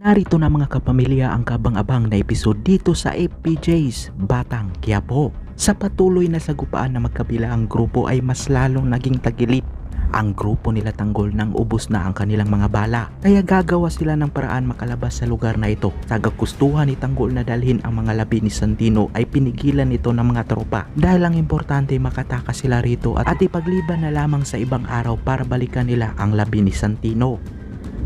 Narito na mga kapamilya ang kabang-abang na episode dito sa FPJ's Batang Quiapo. Sa patuloy na sagupaan na magkabila ang grupo ay mas lalong naging tagilid. Ang grupo nila Tanggol nang ubos na ang kanilang mga bala. Kaya gagawa sila ng paraan makalabas sa lugar na ito. Sa kagustuhan ni Tanggol na dalhin ang mga labi ni Santino ay pinigilan nito ng mga tropa. Dahil ang importante makatakas sila rito at ipagliban na lamang sa ibang araw para balikan nila ang labi ni Santino.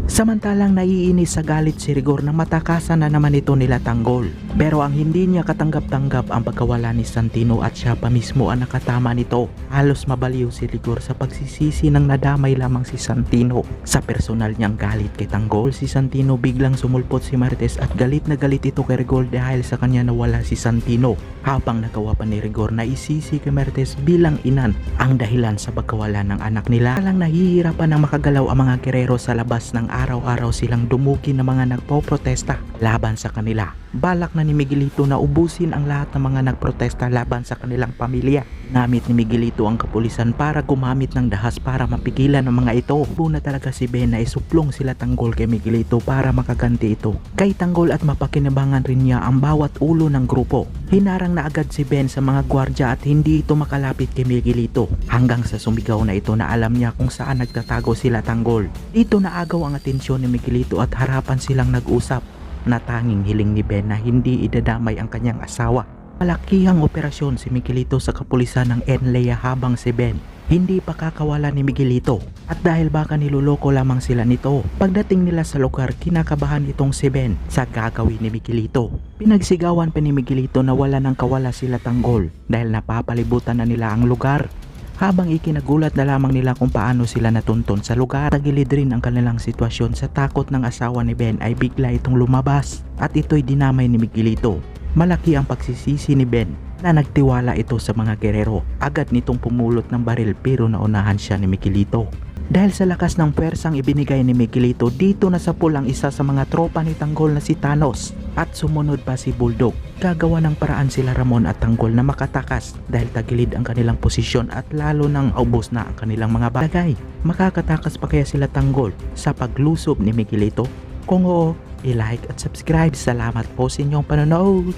Samantalang naiinis sa galit si Rigor na matakasan na naman ito nila Tanggol. Pero ang hindi niya katanggap-tanggap ang pagkawala ni Santino at siya pa mismo ang nakatama nito. Halos mabaliw si Rigor sa pagsisisi ng nadamay lamang si Santino. Sa personal niyang galit kay Tanggol, si Santino biglang sumulpot si Marites at galit na galit ito kay Rigor dahil sa kanya nawala si Santino. Habang nagawa pa ni Rigor na isisi kay Marites bilang inan ang dahilan sa pagkawala ng anak nila. Talang nahihirapan ng makagalaw ang mga gerero sa labas ng araw-araw silang dumugi ng mga nagpoprotesta laban sa kanila. Balak na ni Miguelito na ubusin ang lahat ng mga nagprotesta laban sa kanilang pamilya. Namit ni Miguelito ang kapulisan para gumamit ng dahas para mapigilan ang mga ito. Buna talaga si Ben na isuplong sila Tanggol kay Miguelito para makaganti ito kay Tanggol at mapakinabangan rin niya ang bawat ulo ng grupo. Hinarang na agad si Ben sa mga gwardya at hindi ito makalapit kay Miguelito hanggang sa sumigaw na ito na alam niya kung saan nagtatago sila Tanggol. Dito naagaw ang atensyon ni Miguelito at harapan silang nag-usap na tanging hiling ni Ben na hindi idadamay ang kanyang asawa. Malakihang operasyon si Miguelito sa kapulisan ng NLEA habang si Ben hindi pa kakawala ni Miguelito at dahil baka niloloko lamang sila nito. Pagdating nila sa lugar, kinakabahan itong si Ben sa gagawin ni Miguelito. Pinagsigawan pa ni Miguelito na wala nang kawala sila Tanggol dahil napapalibutan na nila ang lugar. Habang ikinagulat na lamang nila kung paano sila natuntun sa lugar, tagilid rin ang kanilang sitwasyon sa takot ng asawa ni Ben ay bigla itong lumabas at ito'y dinamay ni Miguelito. Malaki ang pagsisisi ni Ben na nagtiwala ito sa mga gerero. Agad nitong pumulot ng baril pero naunahan siya ni Miguelito. Dahil sa lakas ng pwersang ibinigay ni Miguelito, dito na sa pulang isa sa mga tropa ni Tanggol na si Thanos at sumunod pa si Bulldog. Gagawa ng paraan sila Ramon at Tanggol na makatakas dahil tagilid ang kanilang posisyon at lalo nang ubos na ang kanilang mga bagay. Makakatakas pa kaya sila Tanggol sa paglusob ni Miguelito? Kung oo, i-like at subscribe. Salamat po sa inyong panonood.